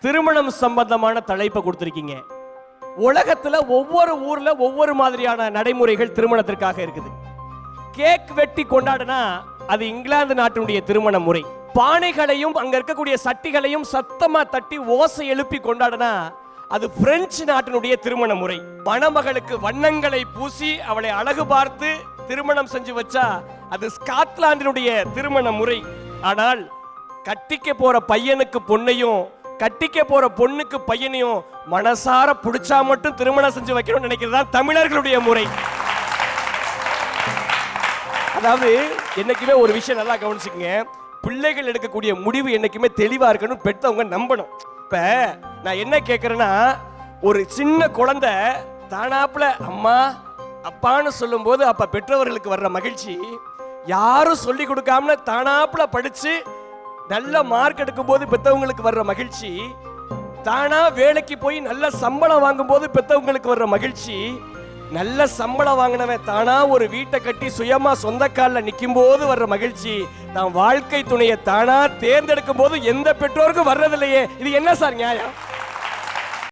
திருமணம் சம்பந்தமான தலைப்பை கொடுத்திருக்கீங்க. உலகத்துல ஒவ்வொரு ஊர்ல ஒவ்வொரு மாதிரியான நடைமுறைகள் திருமணத்திற்காக இருக்குது. கேக் வெட்டி கொண்டாடினா அது இங்கிலாந்து நாட்டினுடைய திருமண முறை. பானைகளையும் அங்க இருக்கக்கூடிய சட்டிகளையும் சத்தமா தட்டி ஓசை எழுப்பி கொண்டாடினா அது பிரெஞ்சு நாட்டினுடைய திருமண முறை. மணமகளுக்கு வண்ணங்களை பூசி அவளை அழகு பார்த்து திருமணம் செஞ்சு வச்சா அது ஸ்காட்லாந்தினுடைய திருமண முறை. ஆனால் கட்டிக்க போற பையனுக்கு பொண்ணையும் கட்டிக்க போற பொண்ணுக்கு பையனையும் மனசார பிடிச்சா மட்டும் திருமணம் செஞ்சு வைக்கணும்னு நினைக்கிறது தான் தமிழர்களுடைய முறை. அதாவது என்னைக்குமே ஒரு விஷயம் நல்லா கவனிச்சுக்கங்க, பிள்ளைகள் எடுக்கக்கூடிய முடிவு என்னைக்குமே தெளிவா இருக்கணும், பெற்றவங்க நம்பணும். இப்ப நான் என்ன கேட்கறேன்னா, ஒரு சின்ன குழந்தை தானாப்புல அம்மா அப்பான்னு சொல்லும் போது அப்ப பெற்றவர்களுக்கு வர்ற மகிழ்ச்சி, யாரும் சொல்லி கொடுக்காம தானாப்புல படிச்சு நல்ல மார்க் எடுக்கும் போது பெற்றவங்களுக்கு வர்ற மகிழ்ச்சி, தானா வேலைக்கு போய் நல்ல சம்பளம் வாங்கும் போது பெற்றவங்களுக்கு வர்ற மகிழ்ச்சி, நல்ல சம்பளம் வாங்கினவன் தானா ஒரு வீட்டை கட்டி சுயமா சொந்த காலில் நிற்கும் போது வர்ற மகிழ்ச்சி, தான் வாழ்க்கை துணையை தானா தேர்ந்தெடுக்கும் போது எந்த பெற்றோருக்கும் வர்றதில்லையே. இது என்ன சார் நியாயம்?